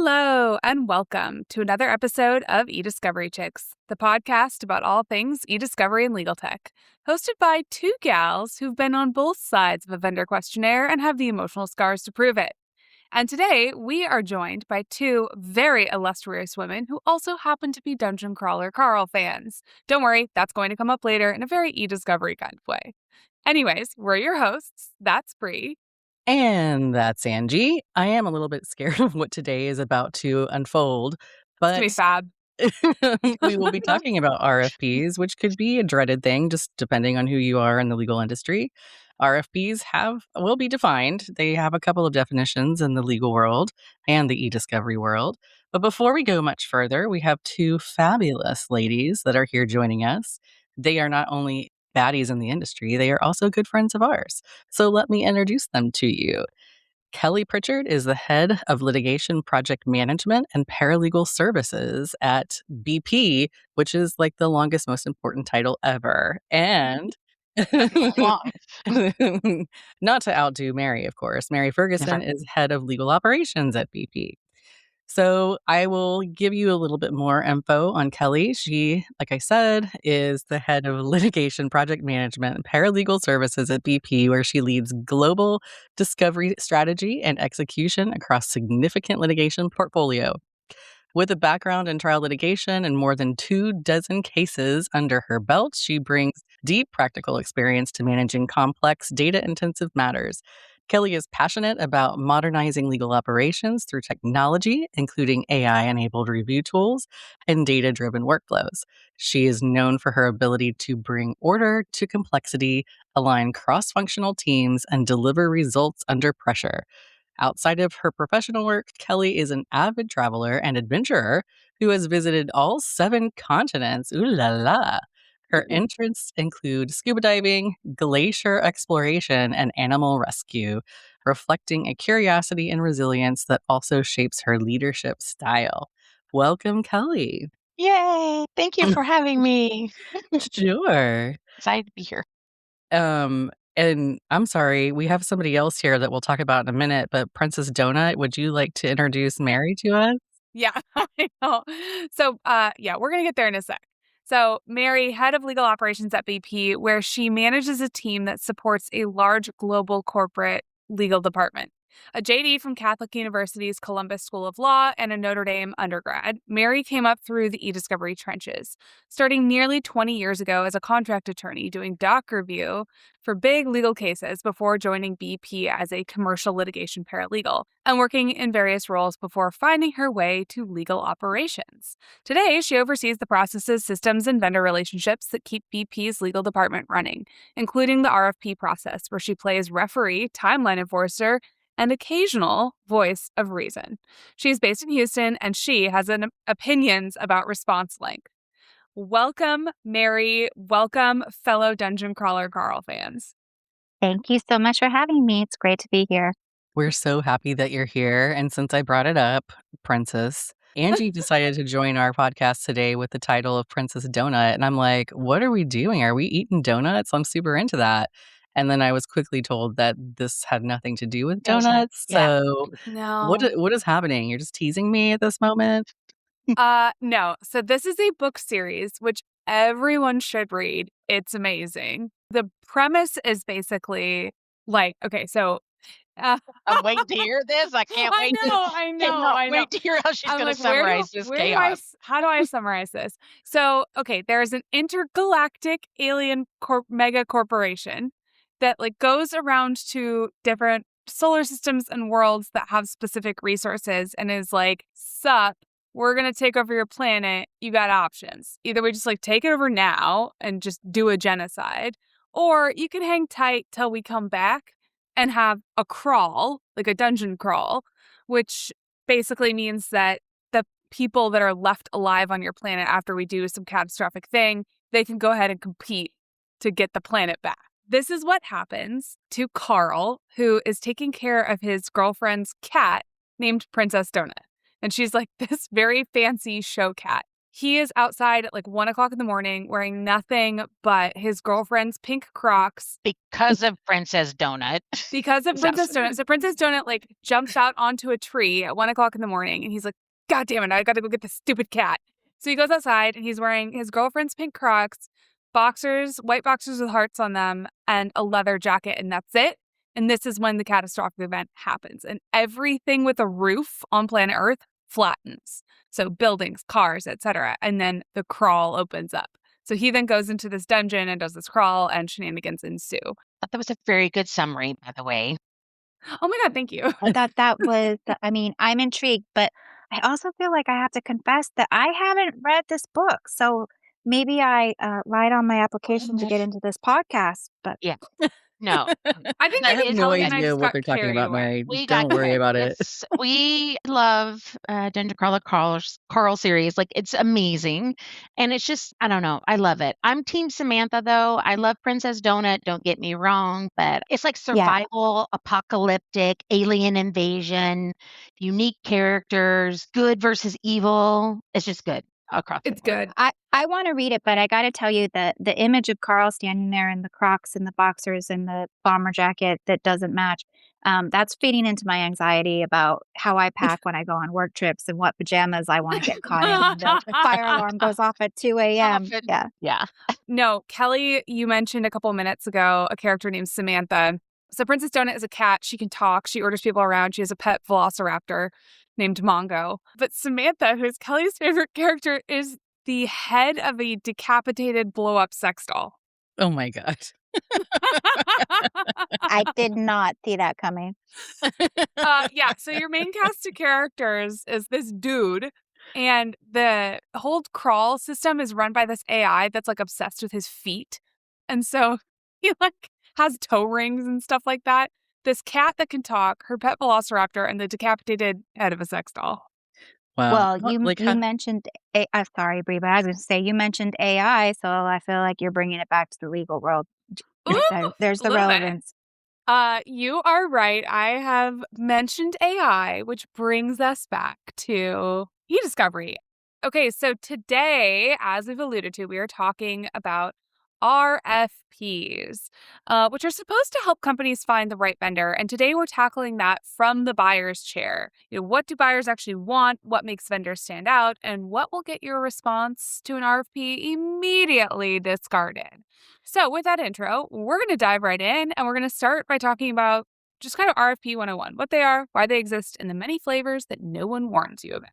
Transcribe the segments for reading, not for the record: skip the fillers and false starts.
Hello, and welcome to another episode of eDiscovery Chicks, the podcast about all things e-discovery and legal tech, hosted by two gals who've been on both sides of a vendor questionnaire and have the emotional scars to prove it. And today, we are joined by two very illustrious women who also happen to be Dungeon Crawler Carl fans. Don't worry, that's going to come up later in a very e-discovery kind of way. Anyways, we're your hosts. That's Bree. And that's Angie. I am a little bit scared of what today is about to unfold, It's gonna be fab. we will be talking about RFPs, which could be a dreaded thing, just depending on who you are in the legal industry. RFPs will be defined. They have a couple of definitions in the legal world and the e-discovery world. But before we go much further, we have two fabulous ladies that are here joining us. They are not only baddies in the industry, they are also good friends of ours. So let me introduce them to you. Kelly Pritchard is the head of litigation project management and paralegal services at BP, which is like the longest, most important title ever. And not to outdo Mary, of course, Mary Ferguson is head of legal operations at BP. So I will give you a little bit more info on Kelly. She, like I said, is the head of litigation project management and paralegal services at BP, where she leads global discovery strategy and execution across significant litigation portfolio. With a background in trial litigation and more than 24 cases under her belt, she brings deep practical experience to managing complex, data-intensive matters. Kelly is passionate about modernizing legal operations through technology, including AI-enabled review tools and data-driven workflows. She is known for her ability to bring order to complexity, align cross-functional teams, and deliver results under pressure. Outside of her professional work, Kelly is an avid traveler and adventurer who has visited all 7 continents. Ooh la la. Her interests include scuba diving, glacier exploration, and animal rescue, reflecting a curiosity and resilience that also shapes her leadership style. Welcome, Kelly. Yay! Thank you for having me. Sure. Excited to be here. And I'm sorry, we have somebody else here that we'll talk about in a minute, but Princess Donut, would you like to introduce Mary to us? Yeah, I know. So, we're going to get there in a sec. So, Mary, head of legal operations at BP, where she manages a team that supports a large global corporate legal department. A JD from Catholic University's Columbus School of Law and a Notre Dame undergrad, Mary came up through the e-discovery trenches, starting nearly 20 years ago as a contract attorney doing doc review for big legal cases before joining BP as a commercial litigation paralegal and working in various roles before finding her way to legal operations. Today, she oversees the processes, systems, and vendor relationships that keep BP's legal department running, including the RFP process, where she plays referee, timeline enforcer, and occasional voice of reason. She's based in Houston, and she has opinions about response length. Welcome, Mary. Welcome, fellow Dungeon Crawler Carl fans. Thank you so much for having me. It's great to be here. We're so happy that you're here. And since I brought it up, Princess, Angie decided to join our podcast today with the title of Princess Donut. And I'm like, what are we doing? Are we eating donuts? I'm super into that. And then I was quickly told that this had nothing to do with donuts. Yeah. So No. what is happening? You're just teasing me at this moment? No. So this is a book series, which everyone should read. It's amazing. The premise is basically like, okay, so I'm waiting to hear this. I can't wait. I know. Wait to hear how she's going to summarize this chaos. How do I summarize this? So, okay, there's an intergalactic alien mega corporation that like goes around to different solar systems and worlds that have specific resources and is like, sup, we're going to take over your planet. You got options. Either we just like take it over now and just do a genocide, or you can hang tight till we come back and have a crawl, like a dungeon crawl, which basically means that the people that are left alive on your planet after we do some catastrophic thing, they can go ahead and compete to get the planet back. This is what happens to Carl, who is taking care of his girlfriend's cat named Princess Donut. And she's like this very fancy show cat. He is outside at like 1:00 in the morning wearing nothing but his girlfriend's pink Crocs. Because of Princess Donut. Because of Princess Donut. So Princess Donut like jumps out onto a tree at 1:00 in the morning and he's like, God damn it, I got to go get this stupid cat. So he goes outside and he's wearing his girlfriend's pink Crocs, boxers, white boxers with hearts on them, and a leather jacket, and that's it. And this is when the catastrophic event happens. And everything with a roof on planet Earth flattens. So buildings, cars, etc. And then the crawl opens up. So he then goes into this dungeon and does this crawl and shenanigans ensue. That was a very good summary, by the way. Oh my God, thank you. That was, I mean, I'm intrigued, but I also feel like I have to confess that I haven't read this book. So maybe I lied on my application to get into this podcast, but Yeah. No. I think I that have is no Kelly and I idea just what got they're talking carried about, away. Mary. We Don't got worry carried. about it. Yes, we love Dungeon Crawler Carl series. Like, it's amazing. And it's just, I don't know. I love it. I'm Team Samantha, though. I love Princess Donut. Don't get me wrong. But it's like yeah. survival, apocalyptic, alien invasion, unique characters, good versus evil. It's just good across the It's board. good. I want to read it, but I got to tell you that the image of Carl standing there in the Crocs and the boxers and the bomber jacket that doesn't match, that's feeding into my anxiety about how I pack when I go on work trips and what pajamas I want to get caught in when the fire alarm goes off at 2 a.m. Often. Yeah. Yeah. No, Kelly, you mentioned a couple minutes ago a character named Samantha. So Princess Donut is a cat. She can talk. She orders people around. She has a pet velociraptor named Mongo. But Samantha, who's Kelly's favorite character, is the head of a decapitated blow-up sex doll. Oh my God. I did not see that coming. Yeah, so your main cast of characters is this dude, and the whole crawl system is run by this AI that's like obsessed with his feet. And so he like has toe rings and stuff like that. This cat that can talk, her pet velociraptor, and the decapitated head of a sex doll. Wow. Well, you mentioned sorry, Bree, but I was going to say you mentioned AI, so I feel like you're bringing it back to the legal world. Ooh, There's the a little bit. relevance. You are right. I have mentioned AI, which brings us back to e-discovery. Okay, so today, as we've alluded to, we are talking about RFPs, which are supposed to help companies find the right vendor. And today we're tackling that from the buyer's chair. You know, what do buyers actually want? What makes vendors stand out? And what will get your response to an RFP immediately discarded? So with that intro, we're going to dive right in, and we're going to start by talking about just kind of RFP 101, what they are, why they exist, and the many flavors that no one warns you about.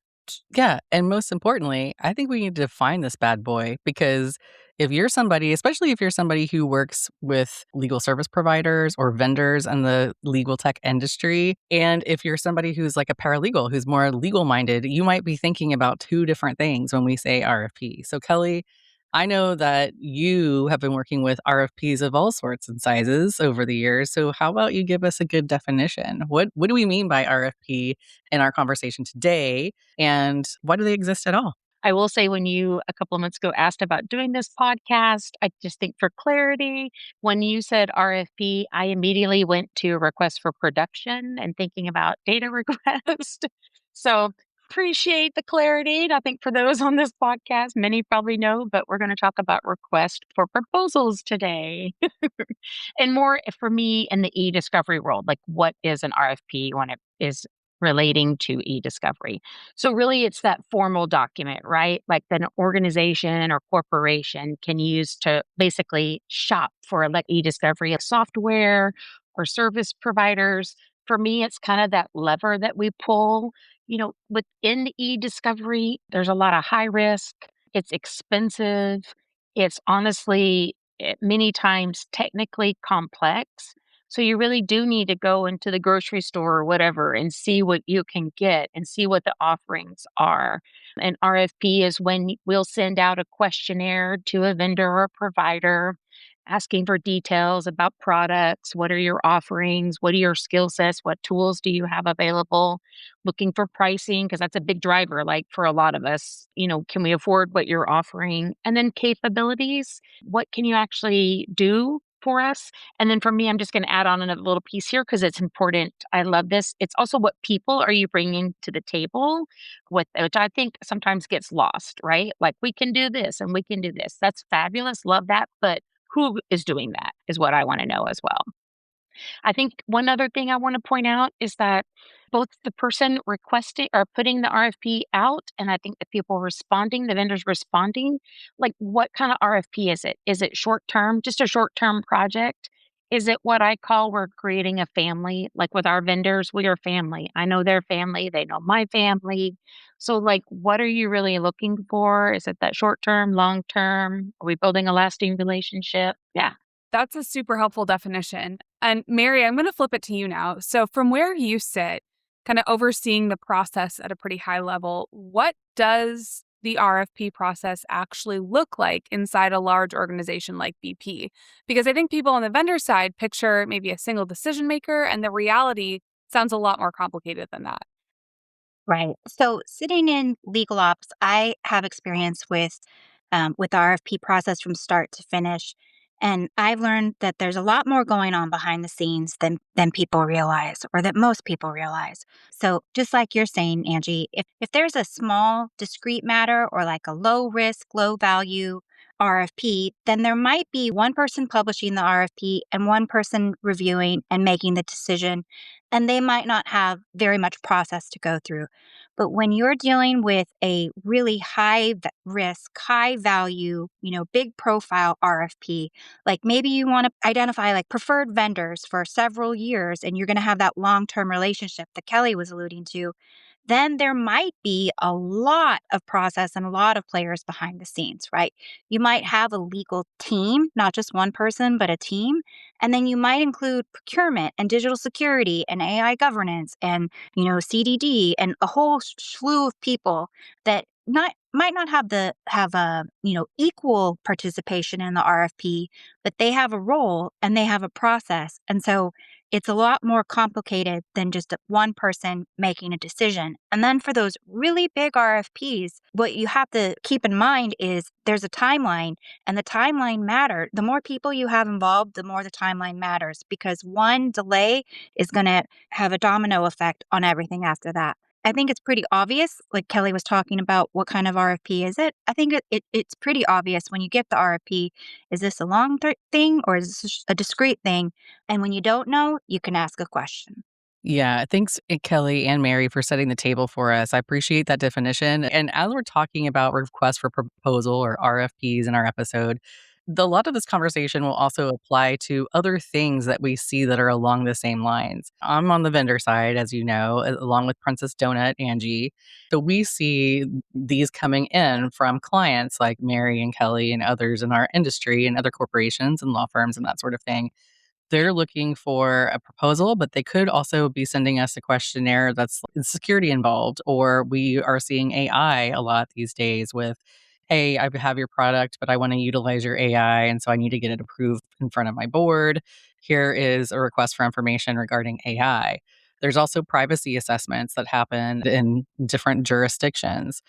Yeah. And most importantly, I think we need to define this bad boy, because if you're somebody, especially if you're somebody who works with legal service providers or vendors in the legal tech industry, and if you're somebody who's like a paralegal who's more legal minded, you might be thinking about two different things when we say RFP. So Kelly, I know that you have been working with RFPs of all sorts and sizes over the years. So how about you give us a good definition? What do we mean by RFP in our conversation today? And why do they exist at all? I will say, when you a couple of months ago asked about doing this podcast, I just think for clarity, when you said RFP, I immediately went to request for production and thinking about data request. So appreciate the clarity. And I think for those on this podcast, many probably know, but we're going to talk about request for proposals today. And more for me in the e-discovery world, like what is an RFP when it is relating to e-discovery? So really it's that formal document, right? Like that an organization or corporation can use to basically shop for like e-discovery software or service providers. For me, it's kind of that lever that we pull. You know, within e-discovery, there's a lot of high risk. It's expensive. It's honestly many times technically complex. So you really do need to go into the grocery store or whatever and see what you can get and see what the offerings are. An RFP is when we'll send out a questionnaire to a vendor or provider asking for details about products. What are your offerings? What are your skill sets? What tools do you have available? Looking for pricing, because that's a big driver, like for a lot of us. You know, can we afford what you're offering? And then capabilities. What can you actually do for us. And then for me, I'm just going to add on a little piece here because it's important. I love this. It's also what people are you bringing to the table, which I think sometimes gets lost, right? Like we can do this and we can do this. That's fabulous. Love that. But who is doing that is what I want to know as well. I think one other thing I want to point out is that both the person requesting or putting the RFP out, and I think the people responding, the vendors responding, like what kind of RFP is it? Is it short term, just a short term project? Is it what I call we're creating a family? Like with our vendors, we are family. I know their family, they know my family. So, like, what are you really looking for? Is it that short term, long term? Are we building a lasting relationship? Yeah. That's a super helpful definition. And Mary, I'm going to flip it to you now. So, from where you sit, kind of overseeing the process at a pretty high level, what does the RFP process actually look like inside a large organization like BP? Because I think people on the vendor side picture maybe a single decision maker, and the reality sounds a lot more complicated than that. Right. So sitting in legal ops, I have experience with the RFP process from start to finish, and I've learned that there's a lot more going on behind the scenes than people realize, or that most people realize. So just like you're saying, Angie, if there's a small discrete matter or like a low risk, low value RFP, then there might be one person publishing the RFP and one person reviewing and making the decision, and they might not have very much process to go through. But when you're dealing with a really risk, high value, big profile RFP, like maybe you want to identify like preferred vendors for several years and you're going to have that long term relationship that Kelly was alluding to, then there might be a lot of process and a lot of players behind the scenes, right? You might have a legal team, not just one person, but a team. And then you might include procurement and digital security and AI governance and, CDD and a whole slew of people that not might not have a equal participation in the RFP, but they have a role and they have a process. And so it's a lot more complicated than just one person making a decision. And then for those really big RFPs, what you have to keep in mind is there's a timeline, and the timeline matters. The more people you have involved, the more the timeline matters, because one delay is going to have a domino effect on everything after that. I think it's pretty obvious, like Kelly was talking about, what kind of RFP is it? I think it's pretty obvious when you get the RFP, is this a thing or is this a discrete thing? And when you don't know, you can ask a question. Yeah, thanks, Kelly and Mary, for setting the table for us. I appreciate that definition. And as we're talking about requests for proposal or RFPs in our episode, a lot of this conversation will also apply to other things that we see that are along the same lines. I'm on the vendor side, as you know, along with Princess Donut, Angie. So we see these coming in from clients like Mary and Kelly and others in our industry and other corporations and law firms and that sort of thing. They're looking for a proposal, but they could also be sending us a questionnaire that's security involved, or we are seeing AI a lot these days with, hey, I have your product, but I want to utilize your AI. And so I need to get it approved in front of my board. Here is a request for information regarding AI. There's also privacy assessments that happen in different jurisdictions.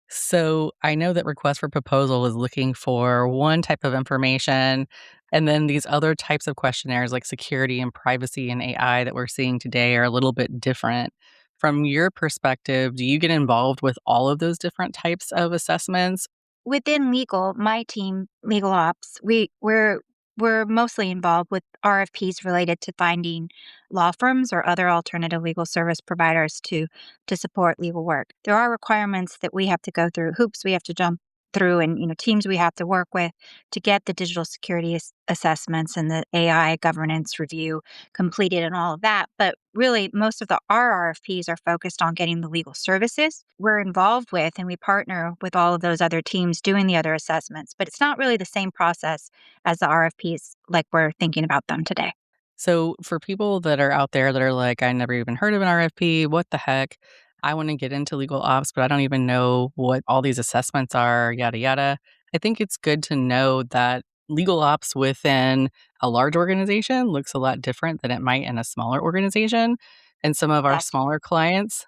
So I know that request for proposal is looking for one type of information. And then these other types of questionnaires like security and privacy and AI that we're seeing today are a little bit different. From your perspective, do you get involved with all of those different types of assessments? Within legal, my team, legal ops, we're mostly involved with RFPs related to finding law firms or other alternative legal service providers to support legal work. There are requirements that we have to go through, hoops we have to jump through, and teams we have to work with to get the digital security assessments and the AI governance review completed and all of that. But really, most of our RFPs are focused on getting the legal services we're involved with, and we partner with all of those other teams doing the other assessments. But it's not really the same process as the RFPs like we're thinking about them today. So for people that are out there that are like, I never even heard of an RFP, what the heck? I want to get into legal ops, but I don't even know what all these assessments are, yada, yada. I think it's good to know that legal ops within a large organization looks a lot different than it might in a smaller organization. And some of our That's smaller clients,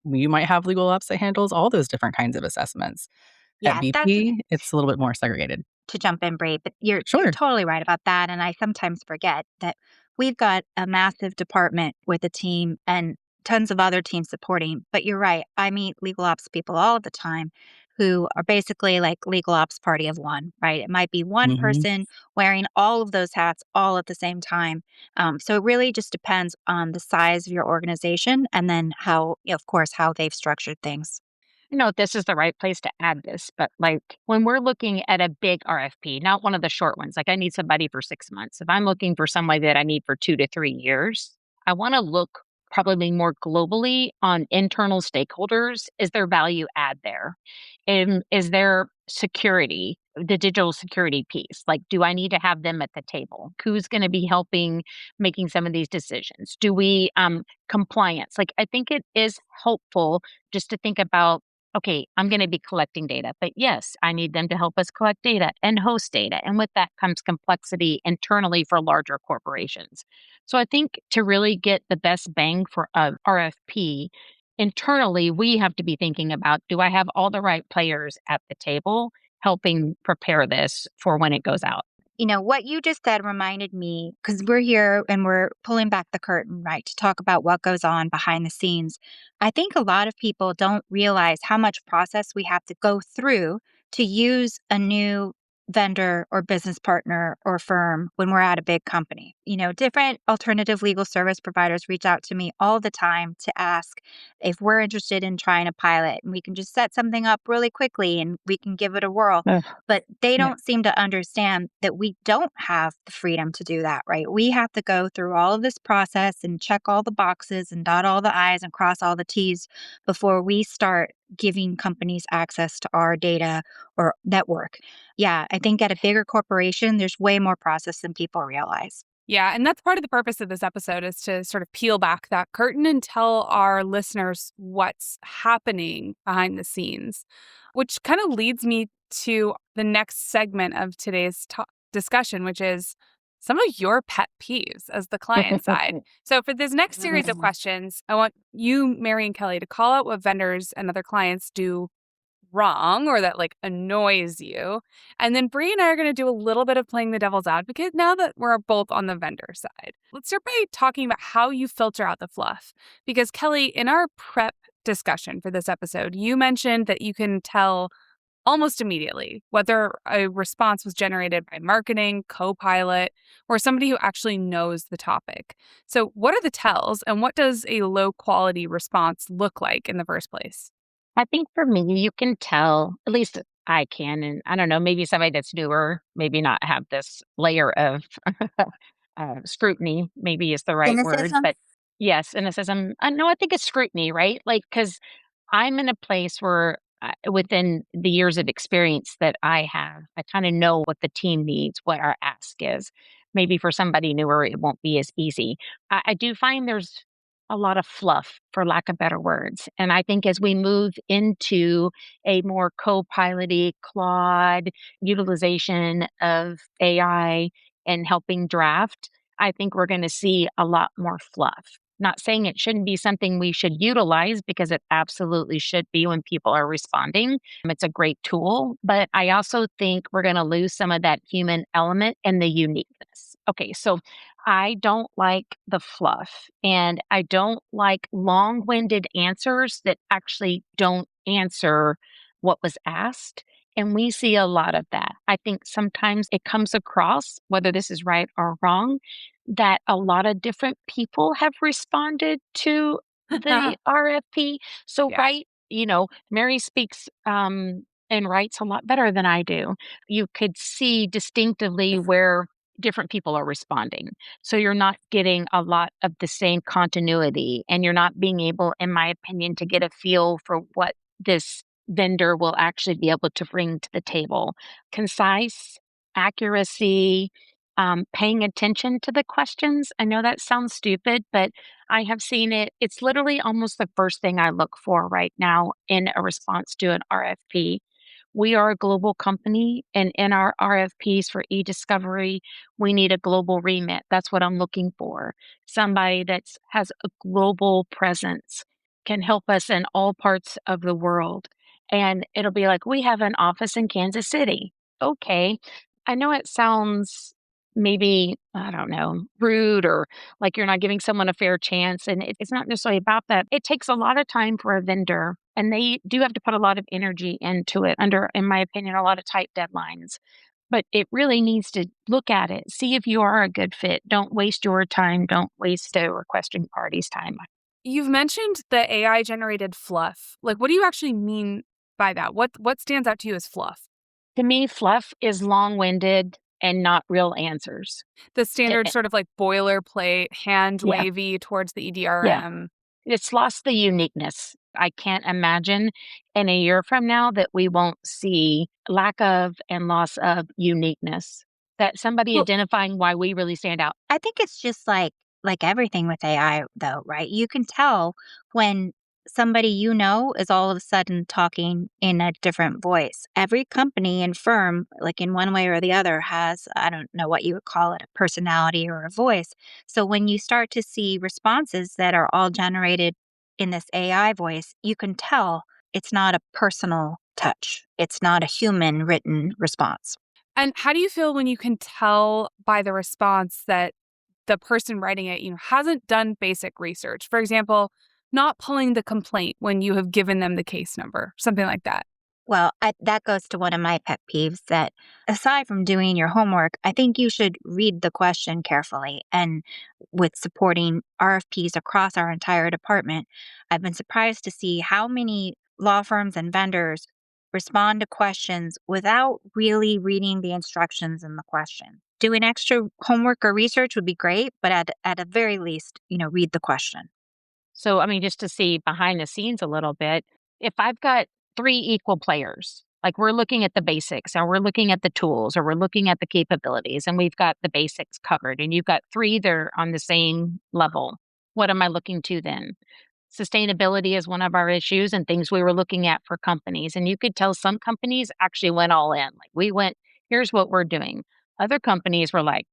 you might have legal ops that handles all those different kinds of assessments. At yeah, that's BP, it's a little bit more segregated. to jump in, Bree, but you're Sure. totally right about that. And I sometimes forget that we've got a massive department with a team and tons of other teams supporting. But you're right. I meet legal ops people all the time who are basically like legal ops party of one, right? It might be one Mhm. person wearing all of those hats all at the same time. So it really just depends on the size of your organization and then how, of course, how they've structured things. If this is the right place to add this, but like when we're looking at a big RFP, not one of the short ones, like I need somebody for 6 months. If I'm looking for somebody that I need for 2 to 3 years, I want to look probably more globally on internal stakeholders. Is there value add there? And is there security, the digital security piece? Like, do I need to have them at the table? Who's going to be helping making some of these decisions? Do we, compliance? Like, I think it is helpful just to think about, okay, I'm going to be collecting data, but yes, I need them to help us collect data and host data. And with that comes complexity internally for larger corporations. So I think to really get the best bang for a RFP, internally, we have to be thinking about, do I have all the right players at the table helping prepare this for when it goes out? What you just said reminded me because we're here and we're pulling back the curtain, right, to talk about what goes on behind the scenes. I think a lot of people don't realize how much process we have to go through to use a new vendor or business partner or firm when we're at a big company. Different alternative legal service providers reach out to me all the time to ask if we're interested in trying a pilot and we can just set something up really quickly and we can give it a whirl. Ugh, But they yeah. don't seem to understand that we don't have the freedom to do that, right? We have to go through all of this process and check all the boxes and dot all the I's and cross all the T's before we start giving companies access to our data or network. Yeah, I think at a bigger corporation, there's way more process than people realize. Yeah, and that's part of the purpose of this episode is to sort of peel back that curtain and tell our listeners what's happening behind the scenes, which kind of leads me to the next segment of today's discussion, which is some of your pet peeves as the client side. So for this next series of questions, I want you, Mary and Kelly, to call out what vendors and other clients do wrong or that like annoys you. And then Bree and I are going to do a little bit of playing the devil's advocate now that we're both on the vendor side. Let's start by talking about how you filter out the fluff. Because Kelly, in our prep discussion for this episode, you mentioned that you can tell almost immediately whether a response was generated by marketing, Copilot, or somebody who actually knows the topic. So what are the tells and what does a low quality response look like in the first place? I think for me, you can tell, at least I can, and I don't know, maybe somebody that's newer, maybe not have this layer of scrutiny, maybe is the right word. Cynicism? But yes, cynicism. No, I think it's scrutiny, right? Like, because I'm in a place where within the years of experience that I have, I kind of know what the team needs, what our ask is. Maybe for somebody newer, it won't be as easy. I do find there's a lot of fluff, for lack of better words. And I think as we move into a more co-piloty, Claude utilization of AI and helping draft, I think we're going to see a lot more fluff. Not saying it shouldn't be something we should utilize because it absolutely should be when people are responding. It's a great tool, but I also think we're going to lose some of that human element and the uniqueness. Okay, so I don't like the fluff and I don't like long winded answers that actually don't answer what was asked. And we see a lot of that. I think sometimes it comes across, whether this is right or wrong, that a lot of different people have responded to the RFP. So, Yeah. right, Mary speaks and writes a lot better than I do. You could see distinctively where different people are responding. So you're not getting a lot of the same continuity and you're not being able, in my opinion, to get a feel for what this vendor will actually be able to bring to the table. Concise, accuracy, paying attention to the questions. I know that sounds stupid, but I have seen it. It's literally almost the first thing I look for right now in a response to an RFP. We are a global company, and in our RFPs for e-discovery, we need a global remit. That's what I'm looking for. Somebody that has a global presence, can help us in all parts of the world. And it'll be like, we have an office in Kansas City. okay. I know it sounds maybe, I don't know, rude or like you're not giving someone a fair chance. And it's not necessarily about that. It takes a lot of time for a vendor, and they do have to put a lot of energy into it under, in my opinion, a lot of tight deadlines. But it really needs to look at it, see if you are a good fit. Don't waste your time. Don't waste the requesting party's time. You've mentioned the AI generated fluff. Like, what do you actually mean by that? What stands out to you as fluff? To me, fluff is long winded and not real answers. The Eh, standard eh, sort of like boilerplate, hand Yeah, wavy towards the yeah. EDRM. It's lost the uniqueness. I can't imagine in a year from now that we won't see lack of and loss of uniqueness. That somebody Well, identifying why we really stand out. I think it's just like everything with AI though, right? You can tell when somebody is all of a sudden talking in a different voice. Every company and firm, like in one way or the other, has, I don't know what you would call it, a personality or a voice. So when you start to see responses that are all generated in this AI voice, you can tell it's not a personal touch. It's not a human written response. And how do you feel when you can tell by the response that the person writing it, hasn't done basic research? For example, not pulling the complaint when you have given them the case number, something like that. Well, that goes to one of my pet peeves that aside from doing your homework, I think you should read the question carefully. And with supporting RFPs across our entire department, I've been surprised to see how many law firms and vendors respond to questions without really reading the instructions in the question. Doing extra homework or research would be great, but at a very least, read the question. So, I mean, just to see behind the scenes a little bit, if I've got three equal players, like we're looking at the basics or we're looking at the tools or we're looking at the capabilities and we've got the basics covered and you've got three that are on the same level, what am I looking to then? Sustainability is one of our issues and things we were looking at for companies. And you could tell some companies actually went all in. Like we went, here's what we're doing. Other companies were like,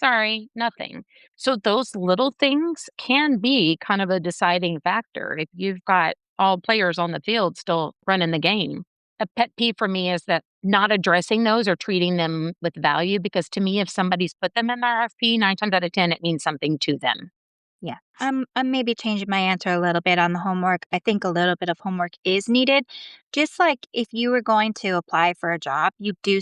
sorry, nothing. So those little things can be kind of a deciding factor if you've got all players on the field still running the game. A pet peeve for me is that not addressing those or treating them with value, because to me, if somebody's put them in the RFP, 9 times out of 10, it means something to them. Yeah. I'm maybe changing my answer a little bit on the homework. I think a little bit of homework is needed. Just like if you were going to apply for a job, you do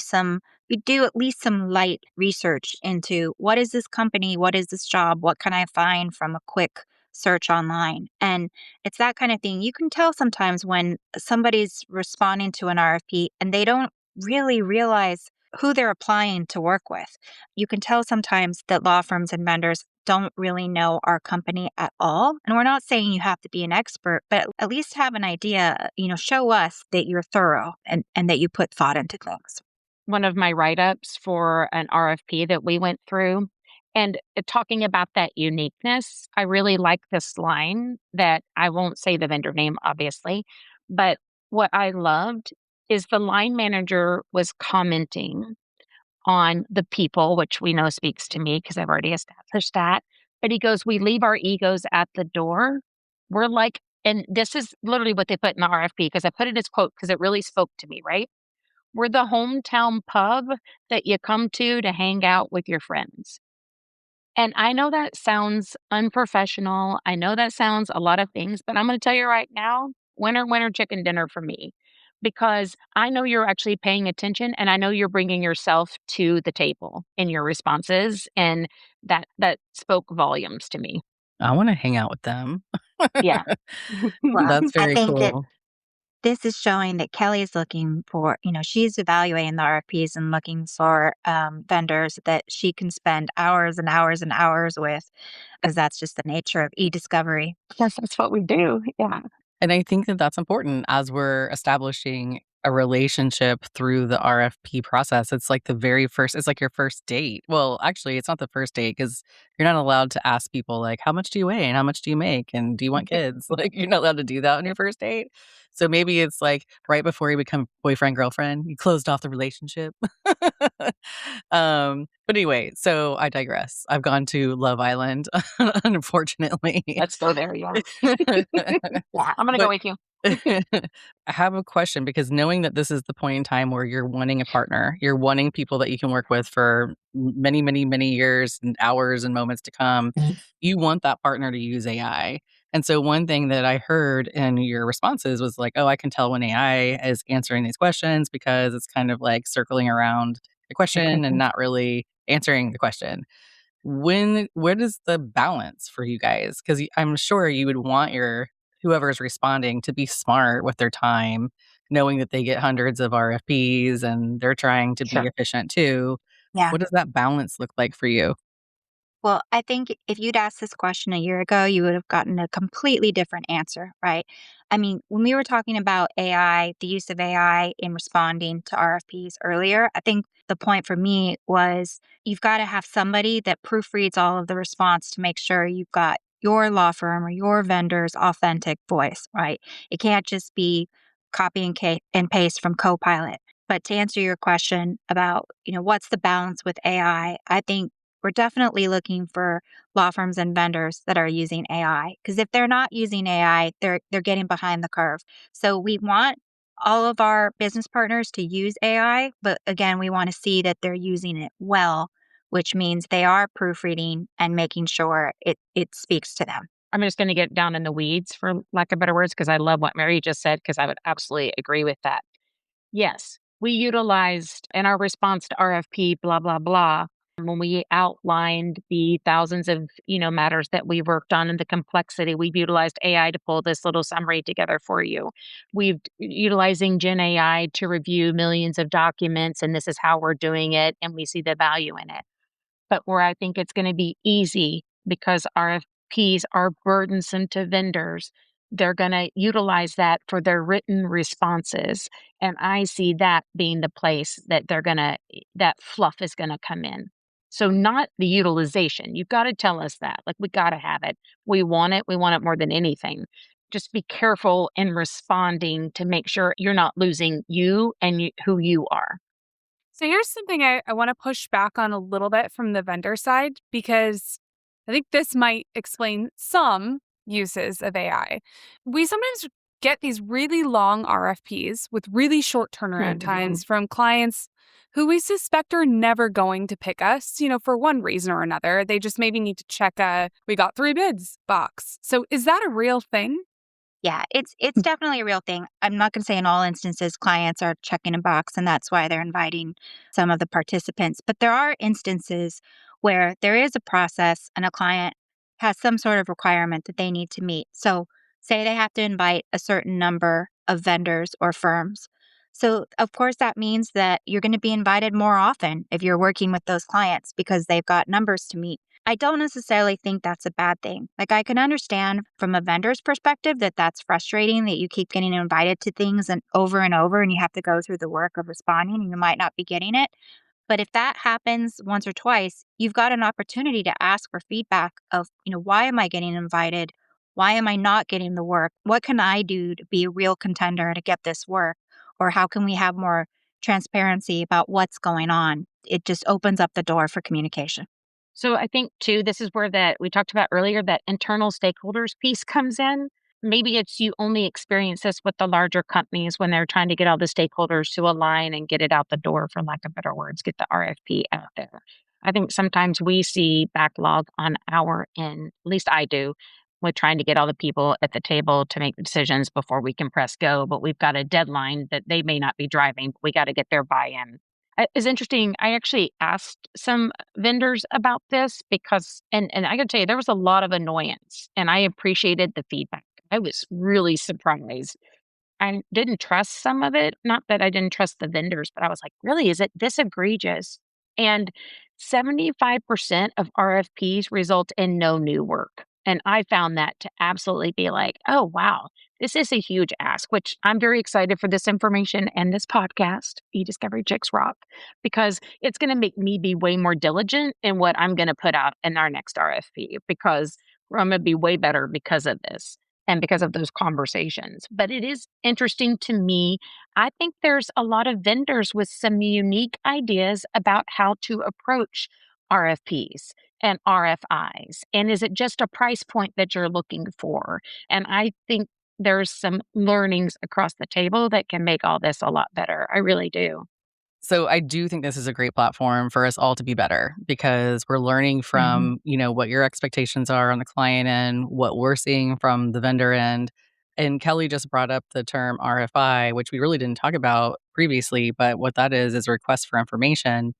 at least some light research into what is this company, what is this job, what can I find from a quick search online. And it's that kind of thing. You can tell sometimes when somebody's responding to an RFP and they don't really realize who they're applying to work with. You can tell sometimes that law firms and vendors don't really know our company at all. And we're not saying you have to be an expert, but at least have an idea, show us that you're thorough and that you put thought into things. One of my write ups for an RFP that we went through. And talking about that uniqueness, I really like this line that I won't say the vendor name, obviously, but what I loved is the line manager was commenting on the people, which we know speaks to me because I've already established that. But he goes, we leave our egos at the door. We're like, and this is literally what they put in the RFP because I put it as quote because it really spoke to me, right? We're the hometown pub that you come to hang out with your friends. And I know that sounds unprofessional. I know that sounds a lot of things, but I'm going to tell you right now, winner, winner, chicken dinner for me, because I know you're actually paying attention and I know you're bringing yourself to the table in your responses. And that spoke volumes to me. I want to hang out with them. Yeah. Well, That's I very think that cool. this is showing that Kelly's looking for, she's evaluating the RFPs and looking for vendors that she can spend hours and hours and hours with, as that's just the nature of e-discovery. Yes, that's what we do. Yeah. And I think that that's important as we're establishing a relationship through the RFP process. It's like it's like your first date. Well, actually, it's not the first date because you're not allowed to ask people, like, how much do you weigh and how much do you make? And do you want kids? Like, you're not allowed to do that on your first date. So maybe it's like right before you become boyfriend, girlfriend, you closed off the relationship. But anyway, so I digress. I've gone to Love Island, unfortunately. Let's go there. Yeah. Yeah. I'm going to go But with you. I have a question because knowing that this is the point in time where you're wanting a partner, you're wanting people that you can work with for many, many, many years and hours and moments to come, you want that partner to use AI. And so one thing that I heard in your responses was like, oh, I can tell when AI is answering these questions because it's kind of like circling around the question and not really answering the question. Where does the balance for you guys? Because I'm sure you would want your whoever's responding to be smart with their time, knowing that they get hundreds of RFPs and they're trying to be Sure. efficient too. Yeah. What does that balance look like for you? Well, I think if you'd asked this question a year ago, you would have gotten a completely different answer, right? I mean, when we were talking about AI, the use of AI in responding to RFPs earlier, I think the point for me was you've got to have somebody that proofreads all of the response to make sure you've got your law firm or your vendor's authentic voice, right? It can't just be copy and paste from Copilot. But to answer your question about, what's the balance with AI, I think we're definitely looking for law firms and vendors that are using AI because if they're not using AI, they're getting behind the curve. So we want all of our business partners to use AI, but again, we want to see that they're using it well, which means they are proofreading and making sure it speaks to them. I'm just going to get down in the weeds, for lack of better words, because I love what Mary just said, because I would absolutely agree with that. Yes, we utilized in our response to RFP, blah, blah, blah, when we outlined the thousands of, matters that we worked on and the complexity, we've utilized AI to pull this little summary together for you. We've utilizing Gen AI to review millions of documents, and this is how we're doing it, and we see the value in it. But where I think it's going to be easy because RFPs are burdensome to vendors, they're going to utilize that for their written responses. And I see that being the place that that fluff is going to come in. So, not the utilization. You've got to tell us that. Like, we got to have it. We want it. We want it more than anything. Just be careful in responding to make sure you're not losing you and who you are. So here's something I want to push back on a little bit from the vendor side because I think this might explain some uses of AI. We sometimes get these really long RFPs with really short turnaround times from clients who we suspect are never going to pick us, for one reason or another. They just maybe need to check a "we got 3 bids" box. So is that a real thing? Yeah, it's definitely a real thing. I'm not going to say in all instances clients are checking a box and that's why they're inviting some of the participants, but there are instances where there is a process and a client has some sort of requirement that they need to meet. So, say they have to invite a certain number of vendors or firms. So, of course that means that you're going to be invited more often if you're working with those clients because they've got numbers to meet. I don't necessarily think that's a bad thing. Like, I can understand from a vendor's perspective that that's frustrating that you keep getting invited to things and over and you have to go through the work of responding and you might not be getting it. But if that happens once or twice, you've got an opportunity to ask for feedback of, why am I getting invited? Why am I not getting the work? What can I do to be a real contender to get this work? Or how can we have more transparency about what's going on? It just opens up the door for communication. So I think too, this is where that we talked about earlier, that internal stakeholders piece comes in. Maybe it's you only experience this with the larger companies when they're trying to get all the stakeholders to align and get it out the door, for lack of better words, get the RFP out there. I think sometimes we see backlog on our end, at least I do, with trying to get all the people at the table to make decisions before we can press go. But we've got a deadline that they may not be driving, but we got to get their buy in. It's interesting. I actually asked some vendors about this because, and I got to tell you, there was a lot of annoyance, and I appreciated the feedback. I was really surprised. I didn't trust some of it. Not that I didn't trust the vendors, but I was like, really, is it this egregious? And 75% of RFPs result in no new work. And I found that to absolutely be like, oh, wow, this is a huge ask, which I'm very excited for this information and this podcast, E-Discovery Chicks Rock, because it's going to make me be way more diligent in what I'm going to put out in our next RFP, because I'm going to be way better because of this and because of those conversations. But it is interesting to me. I think there's a lot of vendors with some unique ideas about how to approach RFPs and RFIs. And is it just a price point that you're looking for? And I think there's some learnings across the table that can make all this a lot better. I really do. So I do think this is a great platform for us all to be better because we're learning from, what your expectations are on the client end, what we're seeing from the vendor end. And Kelly just brought up the term RFI, which we really didn't talk about previously, but what that is request for information.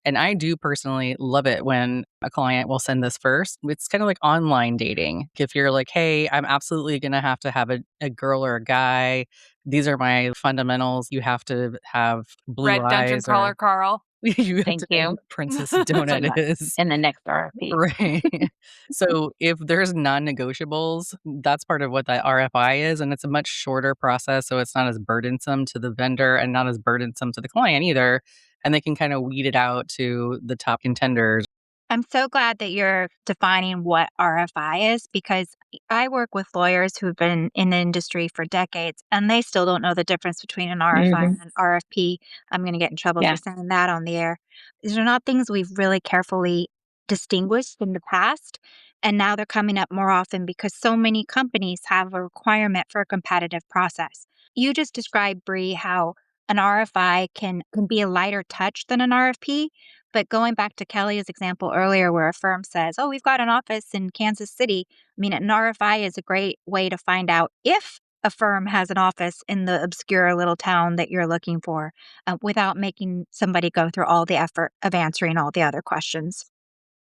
And I do personally love it when a client will send this first. It's kind of like online dating. If you're like, hey, I'm absolutely going to have a girl or a guy. These are my fundamentals. You have to have blue Red Dungeon eyes or Crawler Carl. you have Thank to know you. what Princess Donut is. In the next RFP. Right. So if there's non-negotiables, that's part of what that RFI is. And it's a much shorter process. So it's not as burdensome to the vendor and not as burdensome to the client either. And they can kind of weed it out to the top contenders. I'm so glad that you're defining what RFI is because I work with lawyers who've been in the industry for decades and they still don't know the difference between an RFI and an RFP. I'm going to get in trouble Yeah. for saying that on the air. These are not things we've really carefully distinguished in the past. And now they're coming up more often because so many companies have a requirement for a competitive process. You just described, Bree, how an RFI can be a lighter touch than an RFP. But going back to Kelly's example earlier, where a firm says, oh, we've got an office in Kansas City. I mean, an RFI is a great way to find out if a firm has an office in the obscure little town that you're looking for without making somebody go through all the effort of answering all the other questions.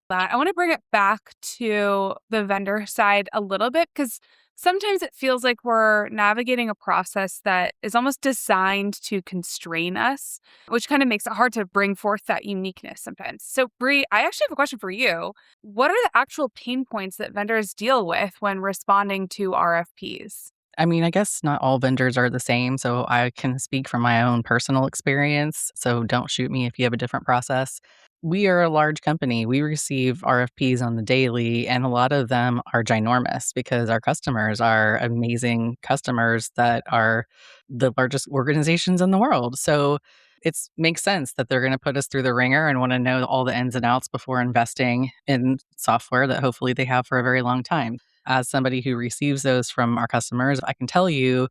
I want to bring it back to the vendor side a little bit because sometimes it feels like we're navigating a process that is almost designed to constrain us, which kind of makes it hard to bring forth that uniqueness sometimes. So, Bree, I actually have a question for you. What are the actual pain points that vendors deal with when responding to RFPs? I mean, I guess not all vendors are the same. So I can speak from my own personal experience. So don't shoot me if you have a different process. We are a large company. We receive RFPs on the daily, and a lot of them are ginormous because our customers are amazing customers that are the largest organizations in the world. So it makes sense that they're going to put us through the ringer and want to know all the ins and outs before investing in software that hopefully they have for a very long time. As somebody who receives those from our customers, I can tell you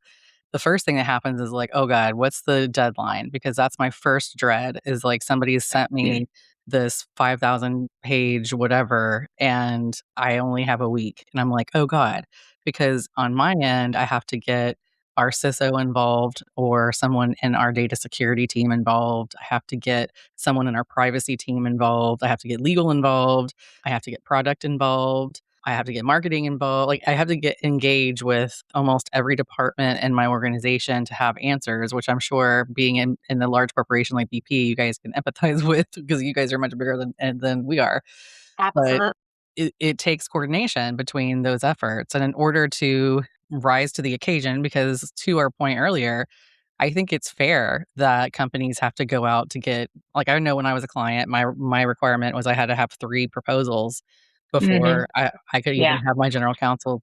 the first thing that happens is like, oh God, what's the deadline? Because that's my first dread is like somebody sent me this 5,000 page whatever, and I only have a week. And I'm like, oh God, because on my end, I have to get our CISO involved or someone in our data security team involved. I have to get someone in our privacy team involved. I have to get legal involved. I have to get product involved. I have to get marketing involved. Like I have to get engaged with almost every department in my organization to have answers, which I'm sure being in a large corporation like BP, you guys can empathize with because you guys are much bigger than we are. But Absolutely. it takes coordination between those efforts. And in order to rise to the occasion, because to our point earlier, I think it's fair that companies have to go out to get, like, I know when I was a client, my requirement was I had to have 3 proposals before I could even Yeah. have my general counsel,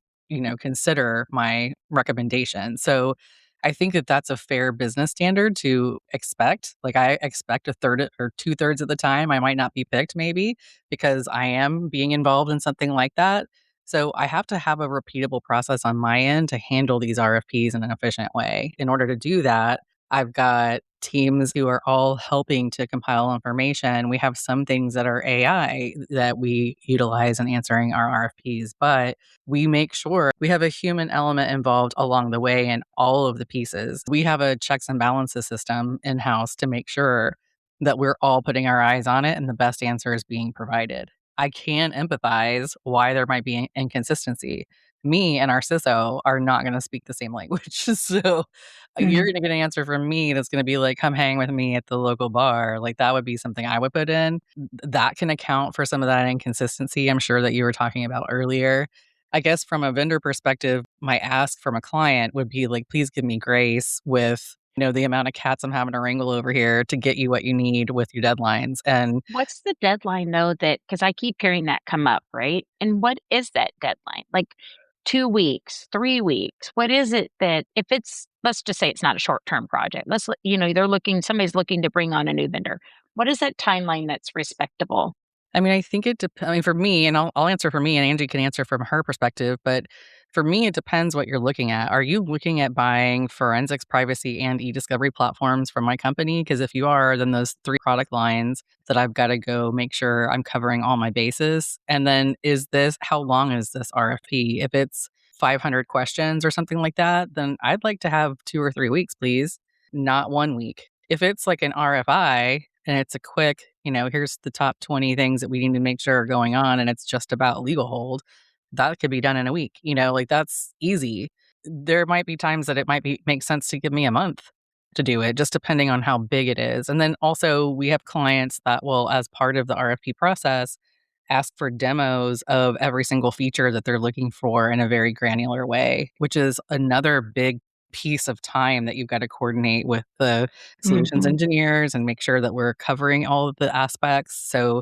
consider my recommendation. So I think that that's a fair business standard to expect. Like I expect a third or 2/3 of the time I might not be picked maybe because I am being involved in something like that. So I have to have a repeatable process on my end to handle these RFPs in an efficient way. In order to do that, I've got teams who are all helping to compile information. We have some things that are AI that we utilize in answering our RFPs, but we make sure we have a human element involved along the way in all of the pieces. We have a checks and balances system in house to make sure that we're all putting our eyes on it and the best answer is being provided. I can empathize why there might be inconsistency. Me and our CISO are not going to speak the same language. So you're going to get an answer from me that's going to be like, come hang with me at the local bar. Like that would be something I would put in. That can account for some of that inconsistency I'm sure that you were talking about earlier. I guess from a vendor perspective, my ask from a client would be like, please give me grace with the amount of cats I'm having to wrangle over here to get you what you need with your deadlines. And What's the deadline though because I keep hearing that come up, right? And what is that deadline? Like 2 weeks, 3 weeks? What is it that if let's just say it's not a short-term project. Somebody's looking to bring on a new vendor. What is that timeline that's respectable? I mean, I think it depends. I mean, for me, and I'll answer for me, and Angie can answer from her perspective. But For me, it depends what you're looking at. Are you looking at buying forensics, privacy, and e-discovery platforms from my company? Because if you are, then those 3 product lines that I've got to go make sure I'm covering all my bases. And then how long is this RFP? If it's 500 questions or something like that, then I'd like to have 2 or 3 weeks, please, not 1 week. If it's like an RFI and it's a quick, here's the top 20 things that we need to make sure are going on, and it's just about legal hold, that could be done in a week, like that's easy. There might be times that it might make sense to give me a month to do it, just depending on how big it is. And then also we have clients that will, as part of the RFP process, ask for demos of every single feature that they're looking for in a very granular way, which is another big piece of time that you've got to coordinate with the solutions engineers and make sure that we're covering all of the aspects. So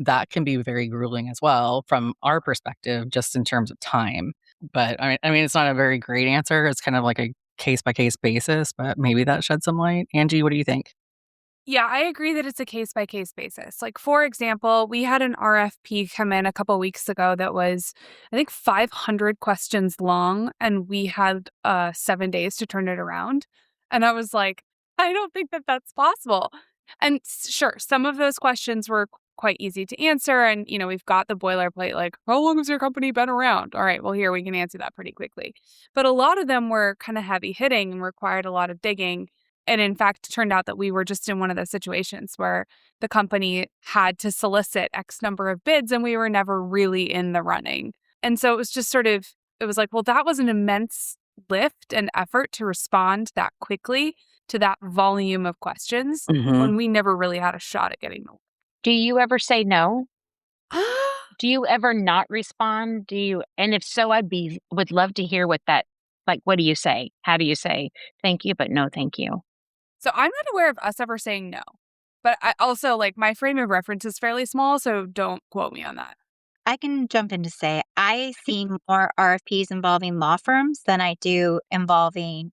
that can be very grueling as well from our perspective, just in terms of time. But I mean, it's not a very great answer. It's kind of like a case by case basis, but maybe that sheds some light. Angie, what do you think? Yeah, I agree that it's a case by case basis. Like, for example, we had an RFP come in a couple weeks ago that was, I think, 500 questions long, and we had 7 days to turn it around. And I was like, I don't think that that's possible. And sure, some of those questions were quite easy to answer. And, we've got the boilerplate, like, how long has your company been around? All right, well, here we can answer that pretty quickly. But a lot of them were kind of heavy hitting and required a lot of digging. And in fact, it turned out that we were just in one of those situations where the company had to solicit X number of bids and we were never really in the running. And so it was just it was like, well, that was an immense lift and effort to respond that quickly to that volume of questions when we never really had a shot at getting the work. Do you ever say no? Do you ever not respond? And if so, would love to hear what what do you say? How do you say thank you, but no thank you? So I'm not aware of us ever saying no. But I also, my frame of reference is fairly small, so don't quote me on that. I can jump in to say I see more RFPs involving law firms than I do involving,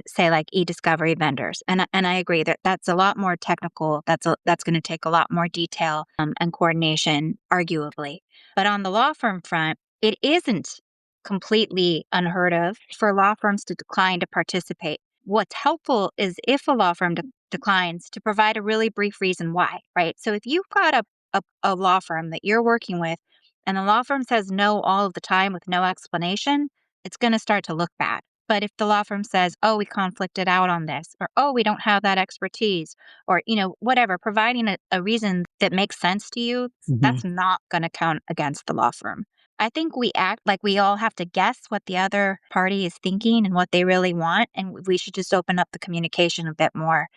say, like e-discovery vendors. And I agree that that's a lot more technical. That's going to take a lot more detail and coordination, arguably. But on the law firm front, it isn't completely unheard of for law firms to decline to participate. What's helpful is if a law firm declines to provide a really brief reason why, right? So if you've got a law firm that you're working with and the law firm says no all of the time with no explanation, it's going to start to look bad. But if the law firm says, oh, we conflicted out on this, or oh, we don't have that expertise, or, whatever, providing a reason that makes sense to you, that's not going to count against the law firm. I think we act like we all have to guess what the other party is thinking and what they really want. And we should just open up the communication a bit more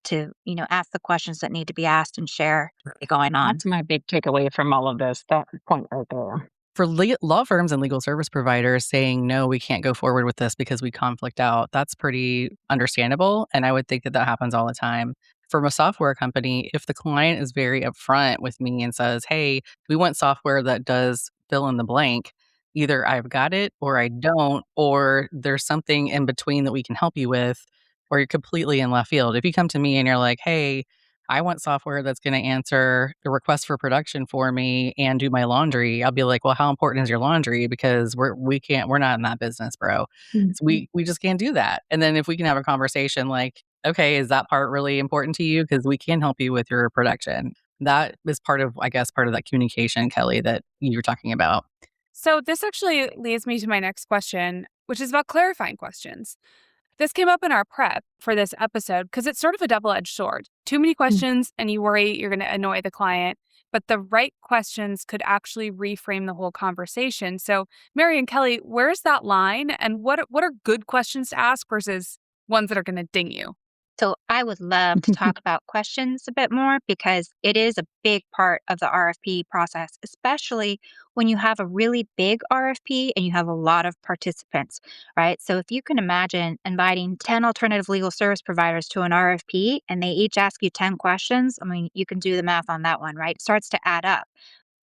to, ask the questions that need to be asked and share what's going on. That's my big takeaway from all of this, that point right there. For law firms and legal service providers saying, no, we can't go forward with this because we conflict out, that's pretty understandable. And I would think that happens all the time. From a software company, if the client is very upfront with me and says, hey, we want software that does fill in the blank, either I've got it or I don't, or there's something in between that we can help you with, or you're completely in left field. If you come to me and you're like, hey, I want software that's going to answer the request for production for me and do my laundry, I'll be like, well, how important is your laundry? Because we're not in that business, bro. So we just can't do that. And then if we can have a conversation like, okay, is that part really important to you? Because we can help you with your production. That is part of that communication, Kelly, that you were talking about. So this actually leads me to my next question, which is about clarifying questions. This came up in our prep for this episode because it's sort of a double-edged sword. Too many questions and you worry you're going to annoy the client, but the right questions could actually reframe the whole conversation. So Mary and Kelly, where's that line and what are good questions to ask versus ones that are going to ding you? So I would love to talk about questions a bit more because it is a big part of the RFP process, especially when you have a really big RFP and you have a lot of participants, right? So if you can imagine inviting 10 alternative legal service providers to an RFP and they each ask you 10 questions, I mean, you can do the math on that one, right? It starts to add up.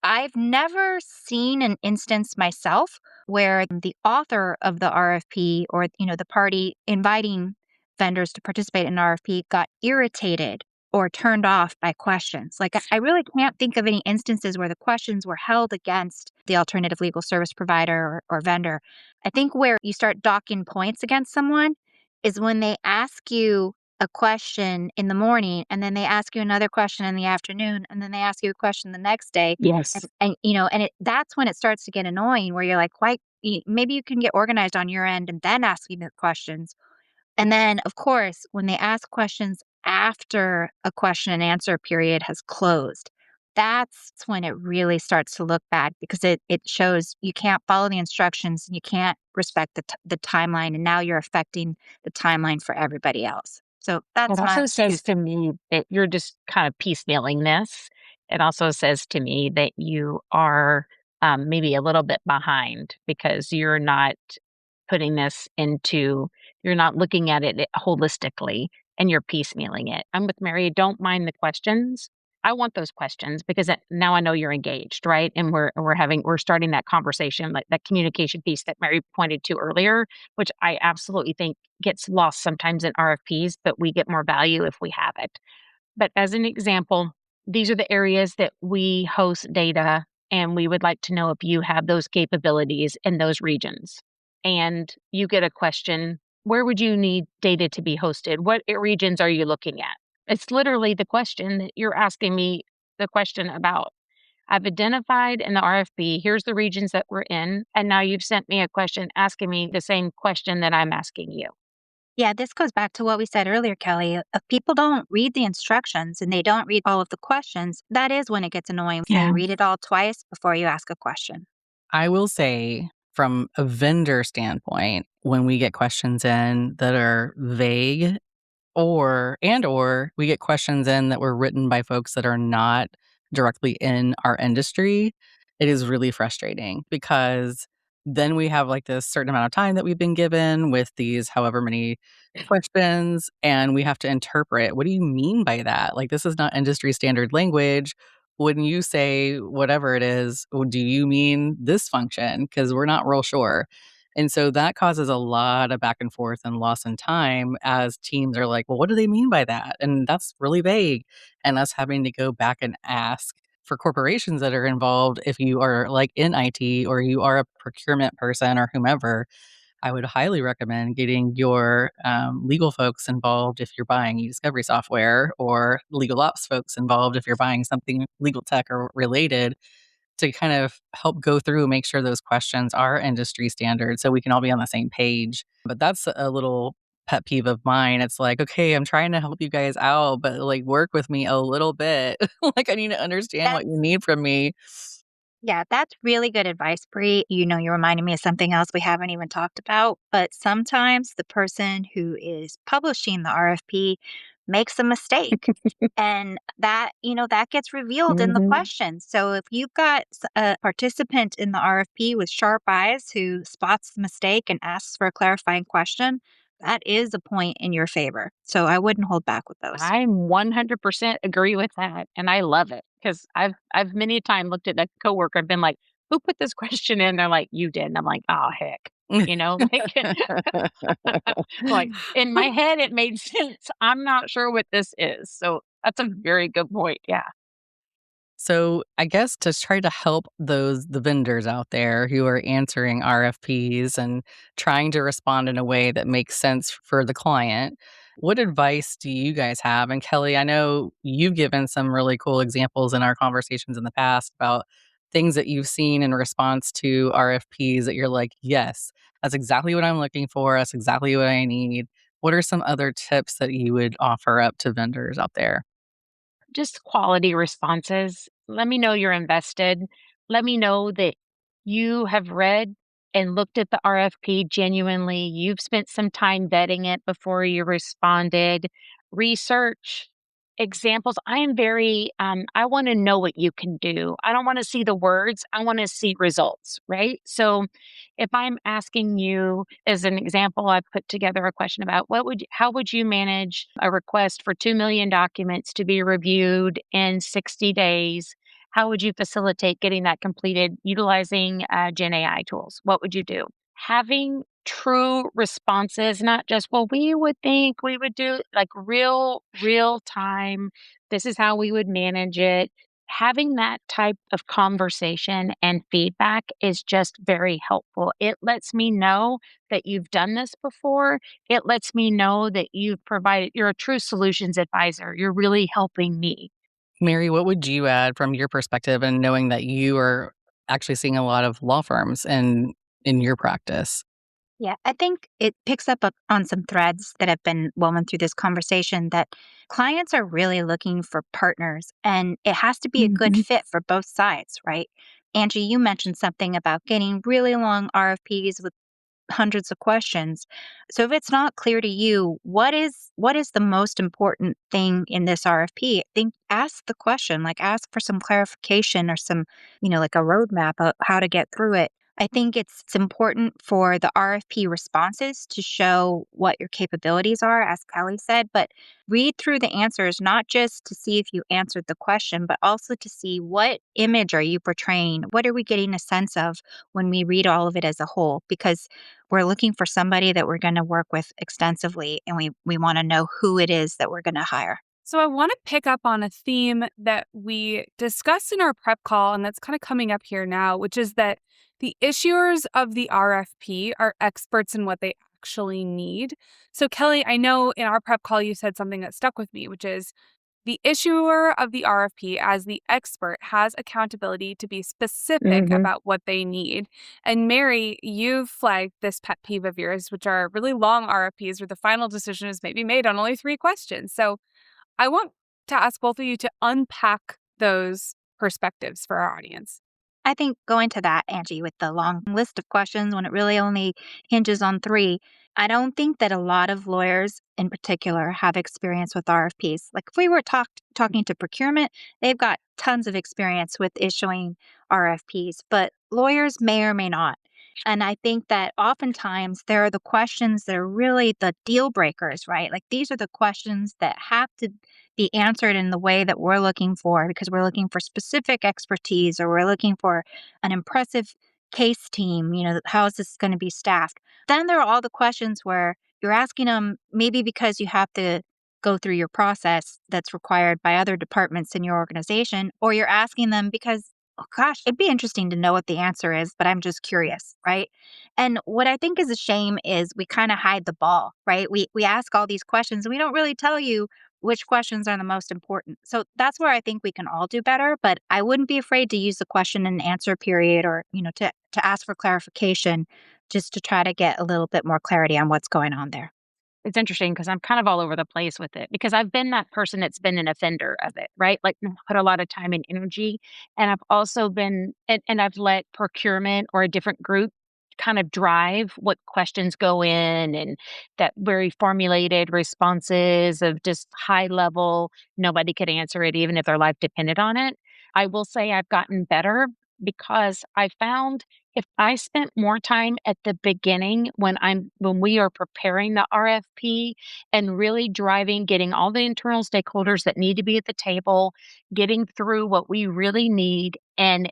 I've never seen an instance myself where the author of the RFP or, the party inviting vendors to participate in an RFP got irritated or turned off by questions. Like, I really can't think of any instances where the questions were held against the alternative legal service provider or vendor. I think where you start docking points against someone is when they ask you a question in the morning and then they ask you another question in the afternoon and then they ask you a question the next day. Yes. That's when it starts to get annoying where you're like, why? Maybe you can get organized on your end and then ask me the questions. And then, of course, when they ask questions after a question and answer period has closed, that's when it really starts to look bad because it shows you can't follow the instructions and you can't respect the timeline. And now you're affecting the timeline for everybody else. So It that's my also says excuse. to me that you're just kind of piecemealing this. It also says to me that you are maybe a little bit behind because you're not putting this into, you're not looking at it holistically and you're piecemealing it. I'm with Mary. Don't mind the questions. I want those questions because now I know you're engaged, right? And we're starting that conversation, like that communication piece that Mary pointed to earlier, which I absolutely think gets lost sometimes in RFPs, but we get more value if we have it. But as an example, these are the areas that we host data, and we would like to know if you have those capabilities in those regions. And you get a question, where would you need data to be hosted? What regions are you looking at? It's literally the question that you're asking me the question about. I've identified in the RFP, here's the regions that we're in. And now you've sent me a question asking me the same question that I'm asking you. Yeah, this goes back to what we said earlier, Kelly. If people don't read the instructions and they don't read all of the questions, that is when it gets annoying. Say, Yeah. read it all twice before you ask a question. I will say, from a vendor standpoint, when we get questions in that are vague or we get questions in that were written by folks that are not directly in our industry, it is really frustrating because then we have like this certain amount of time that we've been given with these however many questions, and we have to interpret, what do you mean by that? Like, this is not industry standard language. When you say whatever it is, do you mean this function? Because we're not real sure. And so that causes a lot of back and forth and loss in time as teams are like, well, what do they mean by that? And that's really vague. And us having to go back and ask for corporations that are involved, if you are like in IT or you are a procurement person or whomever, I would highly recommend getting your legal folks involved if you're buying e-discovery software, or legal ops folks involved if you're buying something legal tech or related, to kind of help go through and make sure those questions are industry standard so we can all be on the same page. But that's a little pet peeve of mine. It's like, okay, I'm trying to help you guys out, but like work with me a little bit. Like, I need to understand That what you need from me. Yeah, that's really good advice, Bree. You reminded me of something else we haven't even talked about, but sometimes the person who is publishing the RFP makes a mistake. And that gets revealed in the Mhm. questions. So if you've got a participant in the RFP with sharp eyes who spots the mistake and asks for a clarifying question, that is a point in your favor. So I wouldn't hold back with those. I 100% agree with that, and I love it because I've many a time looked at a coworker and been like, "Who put this question in?" They're like, "You did." And I'm like, "Oh, heck." Like in my head it made sense. I'm not sure what this is. So that's a very good point. Yeah. So I guess to try to help the vendors out there who are answering RFPs and trying to respond in a way that makes sense for the client, what advice do you guys have? And Kelly, I know you've given some really cool examples in our conversations in the past about things that you've seen in response to RFPs that you're like, yes, that's exactly what I'm looking for. That's exactly what I need. What are some other tips that you would offer up to vendors out there? Just quality responses. Let me know you're invested. Let me know that you have read and looked at the RFP genuinely. You've spent some time vetting it before you responded. Research examples. I am very, I want to know what you can do. I don't want to see the words, I want to see results, right? So if I'm asking you as an example, I put together a question about how would you manage a request for 2 million documents to be reviewed in 60 days? How would you facilitate getting that completed utilizing Gen AI tools? What would you do? Having true responses, not just, well, we would think we would do like real time. This is how we would manage it. Having that type of conversation and feedback is just very helpful. It lets me know that you've done this before. It lets me know that you're a true solutions advisor. You're really helping me. Mary, what would you add from your perspective and knowing that you are actually seeing a lot of law firms in your practice? Yeah, I think it picks up on some threads that have been woven through this conversation that clients are really looking for partners and it has to be a good Mhm. fit for both sides, right? Angie, you mentioned something about getting really long RFPs with hundreds of questions. So if it's not clear to you, what is the most important thing in this RFP? Think ask the question, like ask for some clarification or some, like a roadmap of how to get through it. I think it's important for the RFP responses to show what your capabilities are, as Kelly said, but read through the answers, not just to see if you answered the question, but also to see what image are you portraying? What are we getting a sense of when we read all of it as a whole? Because we're looking for somebody that we're going to work with extensively, and we want to know who it is that we're going to hire. So I want to pick up on a theme that we discussed in our prep call, and that's kind of coming up here now, which is that the issuers of the RFP are experts in what they actually need. So, Kelly, I know in our prep call you said something that stuck with me, which is the issuer of the RFP, as the expert, has accountability to be specific Hmm. about what they need. And Mary, you've flagged this pet peeve of yours, which are really long RFPs where the final decision is maybe made on only 3 questions. So, I want to ask both of you to unpack those perspectives for our audience. I think going to that, Angie, with the long list of questions when it really only hinges on three, I don't think that a lot of lawyers in particular have experience with RFPs. Like if we were talking to procurement, they've got tons of experience with issuing RFPs, but lawyers may or may not. And I think that oftentimes there are the questions that are really the deal breakers, right? Like these are the questions that have to be answered in the way that we're looking for because we're looking for specific expertise or we're looking for an impressive case team. How is this going to be staffed? Then there are all the questions where you're asking them maybe because you have to go through your process that's required by other departments in your organization, or you're asking them because, oh gosh, it'd be interesting to know what the answer is, but I'm just curious, right? And what I think is a shame is we kind of hide the ball, right? We ask all these questions and we don't really tell you which questions are the most important. So that's where I think we can all do better, but I wouldn't be afraid to use the question and answer period or, to ask for clarification just to try to get a little bit more clarity on what's going on there. It's interesting because I'm kind of all over the place with it because I've been that person that's been an offender of it, right? Like put a lot of time and energy. And I've also and I've let procurement or a different group kind of drive what questions go in and that very formulated responses of just high level, nobody could answer it, even if their life depended on it. I will say I've gotten better because I found if I spent more time at the beginning when we are preparing the RFP and really driving, getting all the internal stakeholders that need to be at the table, getting through what we really need and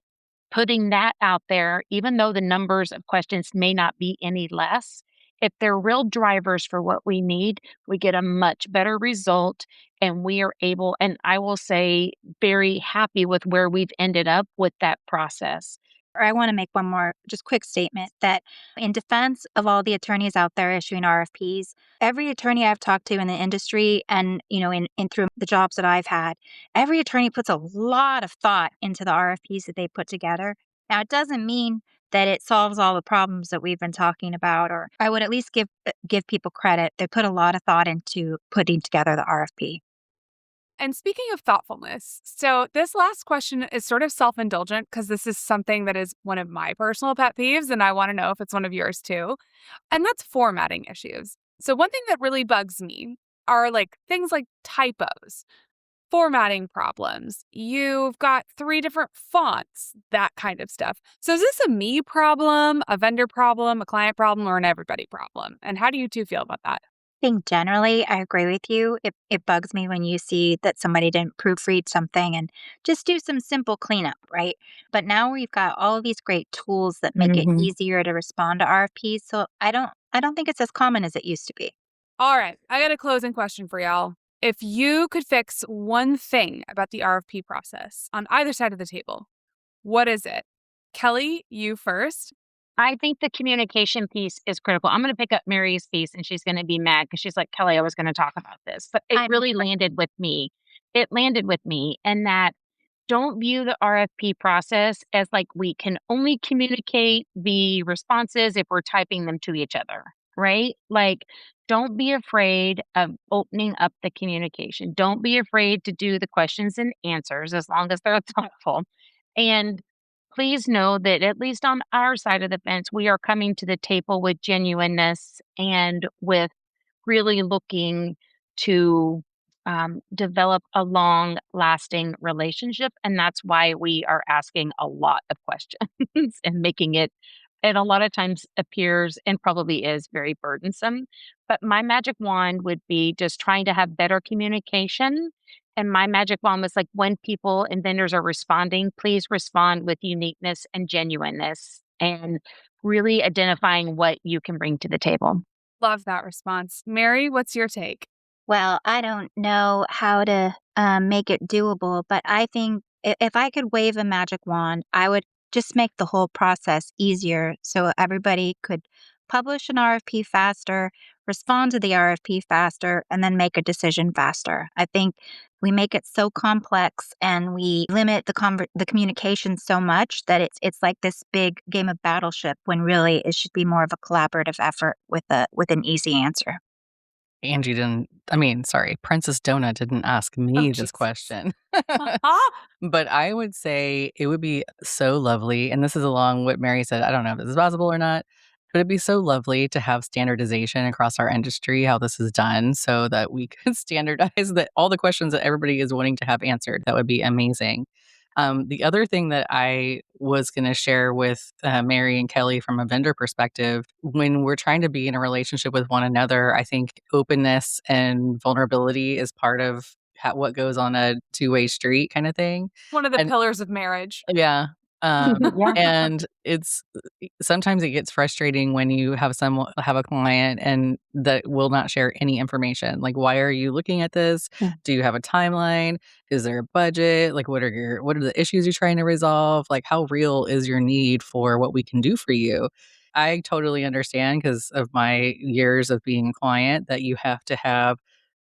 putting that out there, even though the numbers of questions may not be any less, if they're real drivers for what we need, we get a much better result and we are able, and I will say, very happy with where we've ended up with that process. Or I want to make one more just quick statement that in defense of all the attorneys out there issuing RFPs, every attorney I've talked to in the industry and, in through the jobs that I've had, every attorney puts a lot of thought into the RFPs that they put together. Now, it doesn't mean that it solves all the problems that we've been talking about, or I would at least give people credit. They put a lot of thought into putting together the RFP. And speaking of thoughtfulness, so this last question is sort of self indulgent because this is something that is one of my personal pet peeves, and I want to know if it's one of yours too. And that's formatting issues. So, one thing that really bugs me are like things like typos, formatting problems. You've got 3 different fonts, that kind of stuff. So, is this a me problem, a vendor problem, a client problem, or an everybody problem? And how do you two feel about that? Think generally, I agree with you. It bugs me when you see that somebody didn't proofread something and just do some simple cleanup, right? But now we've got all of these great tools that make it Hmm. easier to respond to RFPs. So I don't I don't think it's as common as it used to be. All right. I got a closing question for y'all. If you could fix one thing about the RFP process on either side of the table, what is it? Kelly, you first. I think the communication piece is critical. I'm going to pick up Mary's piece and she's going to be mad because she's like, Kelly, I was going to talk about this, but it really landed with me. It landed with me, and that don't view the RFP process as like we can only communicate the responses if we're typing them to each other, right? Like, don't be afraid of opening up the communication. Don't be afraid to do the questions and answers as long as they're thoughtful. And please know that at least on our side of the fence, we are coming to the table with genuineness and with really looking to develop a long lasting relationship. And that's why we are asking a lot of questions and making it, and a lot of times appears and probably is very burdensome. But my magic wand would be just trying to have better communication. And my magic wand was like, when people and vendors are responding, please respond with uniqueness and genuineness and really identifying what you can bring to the table. Love that response. Mary, what's your take? Well, I don't know how to make it doable, but I think if I could wave a magic wand, I would just make the whole process easier so everybody could publish an RFP faster, respond to the RFP faster, and then make a decision faster. I think we make it so complex and we limit the communication so much that it's like this big game of battleship when really it should be more of a collaborative effort with an easy answer. Angie didn't, Princess Donut didn't ask me this Jesus. question. But I would say it would be so lovely, and this is along what Mary said. I don't know if this is possible or not, but it'd be so lovely to have standardization across our industry, how this is done, so that we could standardize that all the questions that everybody is wanting to have answered. That would be amazing. The other thing that I was going to share with Mary and Kelly from a vendor perspective, when we're trying to be in a relationship with one another, I think openness and vulnerability is part of what goes on a two-way street kind of thing. One of the And pillars of marriage. yeah. Yeah. And it's sometimes it gets frustrating when you have a client and that will not share any information. Like, why are you looking at this? Yeah. Do you have a timeline? Is there a budget? Like, what are the issues you're trying to resolve? Like, how real is your need for what we can do for you? I totally understand because of my years of being a client that you have to have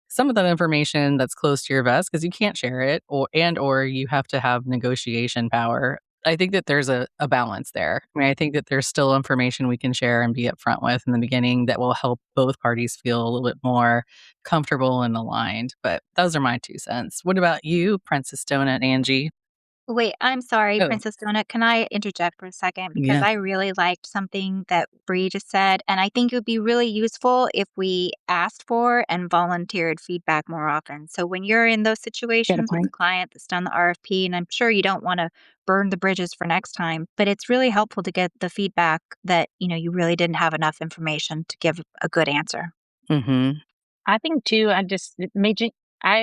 some of that information that's close to your vest because you can't share it or you have to have negotiation power. I think that there's a balance there. I mean, I think that there's still information we can share and be upfront with in the beginning that will help both parties feel a little bit more comfortable and aligned. But those are my 2 cents. What about you, Princess Donut Angie? Wait, I'm sorry, Oh, Princess Donut. Can I interject for a second? Because yeah. I really liked something that Bree just said, and I think it would be really useful if we asked for and volunteered feedback more often. So when you're in those situations with point. a client that's done the RFP, and I'm sure you don't want to burn the bridges for next time, but it's really helpful to get the feedback that, you really didn't have enough information to give a good answer. Mm-hmm. I think too, I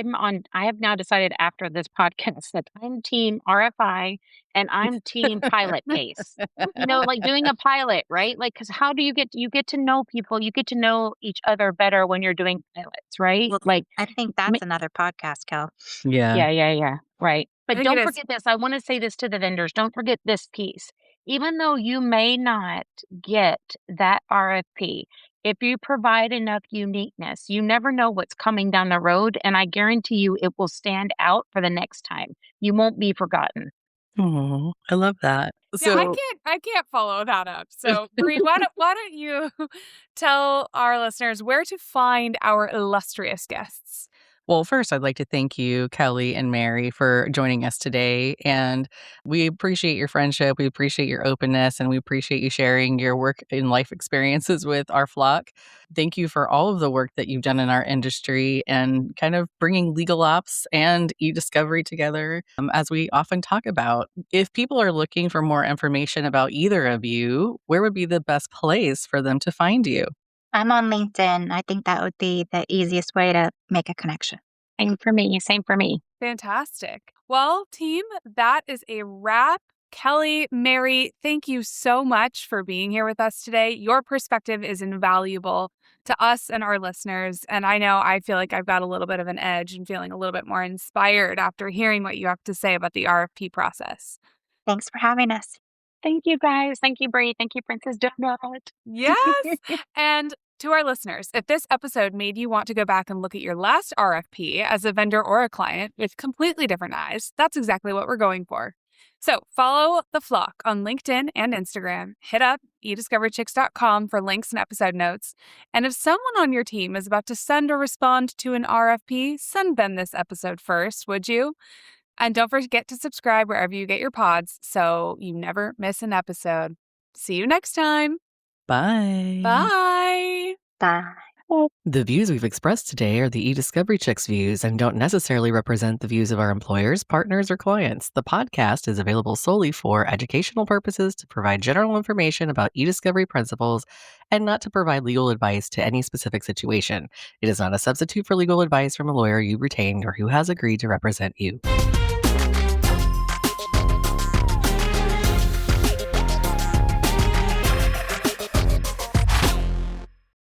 have now decided after this podcast that I'm team RFI and I'm team pilot case. Like doing a pilot, right? Like, cause how do you get to know people? You get to know each other better when you're doing pilots, right? Well, Like, I think that's another podcast, Kel. Yeah. yeah. Right. I But think don't it is. forget this. I want to say this to the vendors. Don't forget this piece. Even though you may not get that RFP, if you provide enough uniqueness, you never know what's coming down the road. And I guarantee you it will stand out for the next time. You won't be forgotten. Oh, I love that. Yeah, So I can't follow that up. So, Bree, why don't you tell our listeners where to find our illustrious guests? Well, first, I'd like to thank you, Kelly and Mary, for joining us today. And we appreciate your friendship. We appreciate your openness, and we appreciate you sharing your work and life experiences with our flock. Thank you for all of the work that you've done in our industry and kind of bringing legal ops and e-discovery together, as we often talk about. If people are looking for more information about either of you, where would be the best place for them to find you? I'm on LinkedIn. I think that would be the easiest way to make a connection. Same for me. Same for me. Fantastic. Well, team, that is a wrap Kelly, Mary, thank you so much for being here with us today. Your perspective is invaluable to us and our listeners. And I know I feel like I've got a little bit of an edge and feeling a little bit more inspired after hearing what you have to say about the RFP process. Thanks for having us. Thank you, guys. Thank you, Bree. Thank you, Princess Donut. Yes. And to our listeners, if this episode made you want to go back and look at your last RFP as a vendor or a client with completely different eyes, that's exactly what we're going for. So follow The Flock on LinkedIn and Instagram. Hit up ediscoverychicks.com for links and episode notes. And if someone on your team is about to send or respond to an RFP, send them this episode first, would you? And don't forget to subscribe wherever you get your pods so you never miss an episode. See you next time. Bye. Bye. Bye. The views we've expressed today are the eDiscovery Chicks views and don't necessarily represent the views of our employers, partners, or clients. The podcast is available solely for educational purposes to provide general information about eDiscovery principles and not to provide legal advice to any specific situation. It is not a substitute for legal advice from a lawyer you retained or who has agreed to represent you.